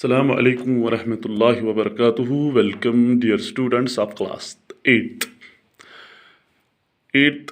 Assalamu alaikum wa rahmatullahi wa barakatuhu. Welcome dear students of class 8th. 8th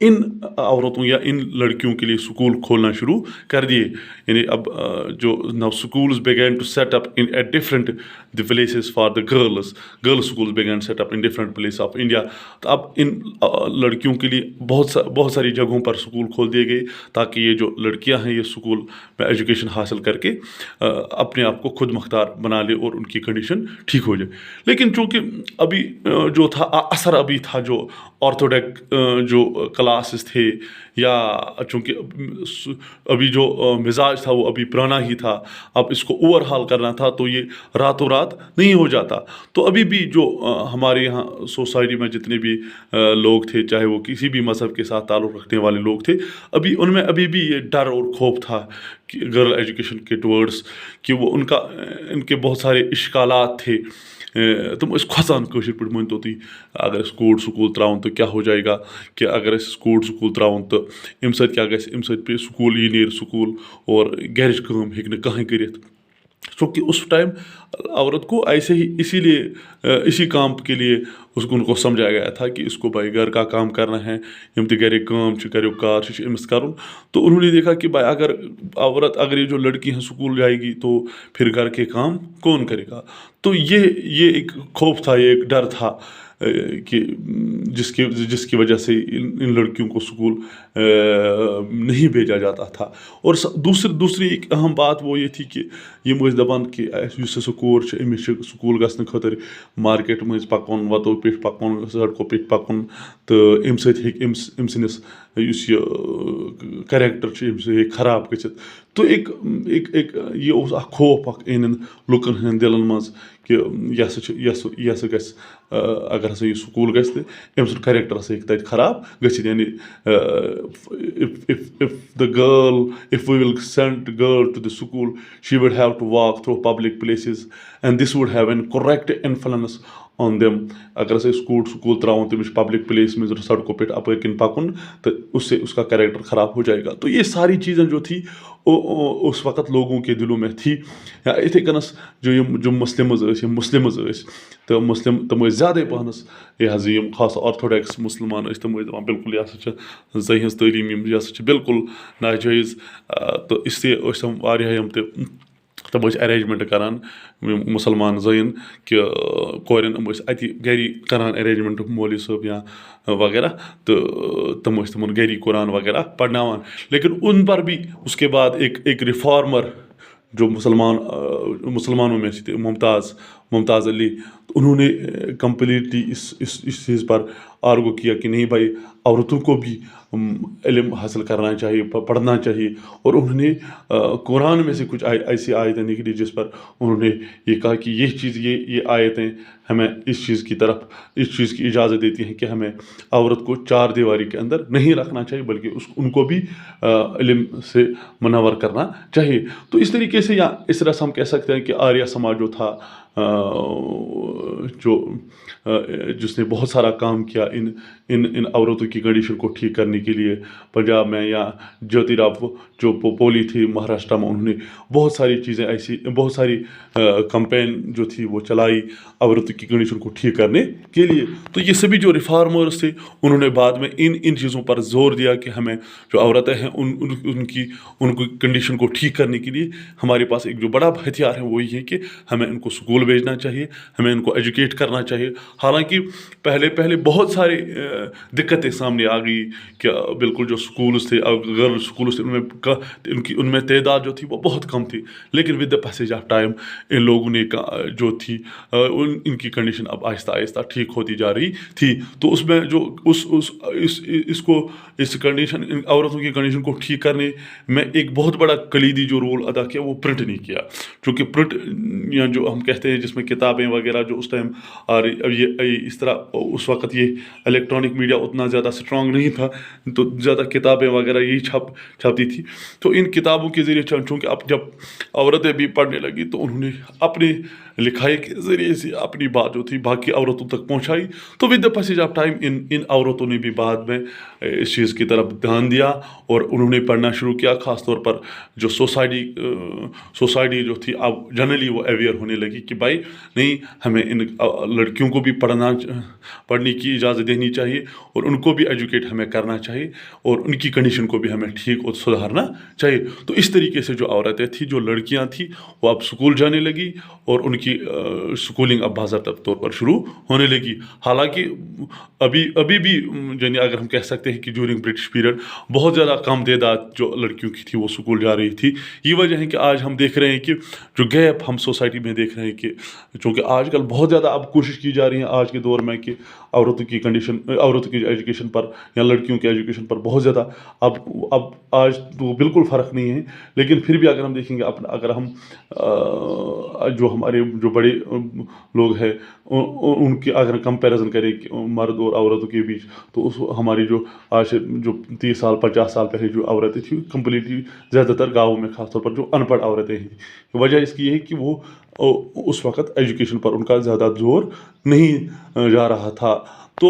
ان عورتوں یا ان لڑکیوں کے لیے اسکول کھولنا شروع کر دیے. یعنی اب جو نو schools began to set up in at different the places for the girls schools began set up in different places of India. تو اب ان لڑکیوں کے لیے بہت ساری جگہوں پر اسکول کھول دیے گئے تاکہ یہ جو لڑکیاں ہیں یہ اسکول میں ایجوکیشن حاصل کر کے اپنے آپ کو خود مختار بنا لے اور ان کی کنڈیشن ٹھیک ہو جائے. لیکن چونکہ ابھی جو تھا اثر ابھی تھا جو آرتھوڈک جو کلاسز تھے یا چونکہ ابھی جو مزاج تھا وہ ابھی پرانا ہی تھا, اب اس کو اوور ہال کرنا تھا تو یہ راتوں رات نہیں ہو جاتا. تو ابھی بھی جو ہمارے یہاں سوسائٹی میں جتنے بھی لوگ تھے, چاہے وہ کسی بھی مذہب کے ساتھ تعلق رکھنے والے لوگ تھے, ان میں ابھی بھی یہ ڈر اور خوف تھا کہ گرل ایجوکیشن کے ٹورڈس کہ وہ ان کے بہت سارے اشکالات تھے. تم اس کھوژان کٲشِر پٲٹھۍ مٲنتو تُہۍ اگر أسۍ کوٗر سکوٗل ترٛاوُن تہٕ کیٛاہ ہو جائے گا کہ اگر أسۍ کوٗر سکوٗل ترٛاوُن تہٕ اَمہِ سۭتۍ کیٛاہ گژھِ, اَمہِ سۭتۍ پیٚیہِ سکوٗل یہِ نیرِ سکوٗل اور گَرِچ کٲم ہیٚکہِ نہٕ کٕہٕنۍ کٔرِتھ. چونکہ اس ٹائم عورت کو ایسے ہی اسی کام کے لیے ان کو سمجھایا گیا تھا کہ اس کو بھائی گھر کا کام کرنا ہے, یم تہ گھر کام کرو کار امس کرن. تو انہوں نے دیکھا کہ بھائی اگر یہ جو لڑکی ہیں اسکول جائے گی تو پھر گھر کے کام کون کرے گا. تو یہ ایک خوف تھا, یہ ایک ڈر تھا کہ جس کی وجہ سے ان لڑکیوں کو اسکول نہیں بھیجا جاتا تھا. اور دوسری ایک اہم بات وہ یہ تھی کہ یم ٲسۍ دپان کہ یُس ہسا کور چھِ أمِس چھِ سکوٗل گژھنہٕ خٲطرٕ مارکیٹ مٔنٛزۍ پکُن, وتو پیٚٹھۍ پکُن, سڑکو پیٚٹھۍ پکُن, تہٕ اَمہِ سۭتۍ ہیٚکہِ أمۍ سٕنٛدِس یُس یہِ کریکٹر چھُ اَمہِ سۭتۍ ہیٚکہِ خراب گٔژھِتھ. تو ایک یہ اوس اکھ خوف اکھ اِہنٛدٮ۪ن لُکن ہٕنٛدٮ۪ن دِلن منٛز کہ یہِ ہسا گژھِ اگر ہسا یہِ سکوٗل گژھِ تہٕ أمۍ سُنٛد کریکٹر ہسا ہیٚکہِ تتہِ خراب گٔژھِتھ. یعنی if we will send girl to the school, she would have to walk through public places and this would have an correct influence on them. اگر ہسا سکوٗل ترٛاوُن تٔمِس چھُ پبلک پلیس منٛز سڑکو پٮ۪ٹھ اپٲرۍ کِنۍ پکُن تو اس سے اس کا کریکٹر خراب ہو جائے گا. تو یہ ساری چیزیں جو تھی اس وقت لوگوں کے دلوں میں تھی. یا اتھے کنس جو مسلمز ٲسۍ تو تم ٲسۍ زیادے پہنس یہ حظ یم خاص آرتھوڈکس مسلمان ٲسۍ تم ٲسۍ دپان بالکل یہ ہسا چھِ زٔنۍ ہٕنٛز تعلیٖم یہ ہسا چھِ بالکل ناجٲیز. تو اس لیے ٲسۍ تم واریاہ یم تہِ تم ٲسۍ ارینجمنٹ کران مسلمان زٔنٮ۪ن کہ کورٮ۪ن یِم ٲسۍ اَتہِ گری کران ارینجمنٹ مولوی صٲب یا وغیرہ, تو تم ٲسۍ تمن گری قرآن وغیرہ پڑھناوان. لیکن ان پر بھی اس کے بعد ایک ریفارمر جو مسلمانوں میں سے تھے ممتاز علی, انہوں نے کمپلیٹلی اس چیز پر آرگو کیا کہ نہیں بھائی عورتوں کو بھی علم حاصل کرنا چاہیے, پڑھنا چاہیے. اور انہوں نے قرآن میں سے کچھ ایسی آیتیں نکلی جس پر انہوں نے یہ کہا کہ یہ آیتیں ہمیں اس چیز کی اجازت دیتی ہیں کہ ہمیں عورت کو چار دیواری کے اندر نہیں رکھنا چاہیے بلکہ ان کو بھی علم سے منور کرنا چاہیے. تو اس طریقے سے یا اس طرح سے ہم کہہ سکتے ہیں کہ آریہ سماج جو تھا جس نے بہت سارا کام کیا ان عورتوں کی کنڈیشن کو ٹھیک کرنے کے لیے پنجاب میں, یا جیوتی راؤ جو پولی تھی مہاراشٹر میں, انہوں نے بہت ساری چیزیں ایسی بہت ساری کمپین جو تھی وہ چلائی عورتوں کی کنڈیشن کو ٹھیک کرنے کے لیے. تو یہ سبھی جو ریفارمرز تھے انہوں نے بعد میں ان چیزوں پر زور دیا کہ ہمیں جو عورتیں ہیں ان کی کنڈیشن کو ٹھیک کرنے کے لیے ہمارے پاس ایک جو بڑا ہتھیار ہے وہ یہ ہے کہ ہمیں ان کو اسکول بھیجنا چاہیے, ہمیں ان کو ایجوکیٹ کرنا چاہیے. حالانکہ پہلے بہت سارے دقتیں سامنے آ گئی کہ بالکل جو سکولز تھے گرل سکولز تھے ان میں تعداد جو تھی وہ بہت کم تھی. لیکن with the passage of time ان لوگوں نے جو تھی ان کی کنڈیشن اب آہستہ آہستہ ٹھیک ہوتی جا رہی تھی. تو اس میں جو اس کنڈیشن عورتوں کی کنڈیشن کو ٹھیک کرنے میں ایک بہت بڑا کلیدی جو رول ادا کیا وہ پرنٹ نہیں کیا. چونکہ پرنٹ یا جو ہم کہتے ہیں جس میں کتابیں وغیرہ جو اس ٹائم اس طرح اس وقت یہ الیکٹرانک میڈیا اتنا زیادہ اسٹرانگ نہیں تھا تو زیادہ کتابیں وغیرہ یہی چھاپتی تھی. تو ان کتابوں کے ذریعے چونکہ اب جب عورتیں بھی پڑھنے لگی تو انہوں نے اپنی لکھائی کے ذریعے سے اپنی بات جو تھی باقی عورتوں تک پہنچائی. تو with the passage of time ان عورتوں نے بھی بعد میں اس چیز کی طرف دھیان دیا اور انہوں نے پڑھنا شروع کیا. خاص طور پر جو سوسائٹی جو تھی اب جنرلی وہ اویئر ہونے لگی کہ بھائی نہیں ہمیں ان لڑکیوں کو بھی پڑھنے کی اجازت دینی چاہیے اور ان کو بھی ایجوکیٹ ہمیں کرنا چاہیے اور ان کی کنڈیشن کو بھی ہمیں ٹھیک اور سدھارنا چاہیے. تو اس طریقے سے جو عورتیں تھیں جو لڑکیاں تھیں وہ اب اسکول جانے لگی اور ان کی اسکولنگ اب باضابطہ طور پر شروع ہونے لگی. حالانکہ ابھی بھی یعنی اگر ہم کہہ سکتے ہیں کہ جورنگ برٹش پیریڈ بہت زیادہ کم تعداد جو لڑکیوں کی تھی وہ اسکول جا رہی تھی. یہ وجہ ہے کہ آج ہم دیکھ رہے ہیں کہ جو گیپ ہم سوسائٹی میں دیکھ رہے ہیں کہ چونکہ آج کل بہت زیادہ اب کوشش کی جا رہی ہے آج کے دور میں کہ عورتوں کی ایجوکیشن پر یا لڑکیوں کی ایجوکیشن پر بہت زیادہ اب آج تو بالکل فرق نہیں ہے. لیکن پھر بھی اگر ہم دیکھیں گے اگر ہم جو ہمارے جو بڑے لوگ ہیں ان کی اگر کمپیریزن کریں کہ مرد اور عورتوں کے بیچ تو ہماری جو آج سے جو 30 سال 50 سال پہلے جو عورتیں تھیں کمپلیٹلی زیادہ تر گاؤں میں خاص طور پر جو ان پڑھ عورتیں ہیں وجہ اس کی یہ ہے کہ وہ اس وقت ایجوکیشن پر ان کا زیادہ زور نہیں جا رہا تھا. تو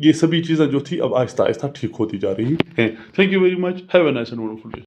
یہ سبھی چیزیں جو تھی اب آہستہ آہستہ ٹھیک ہوتی جا رہی ہیں. Thank you very much. Have a nice and wonderful day.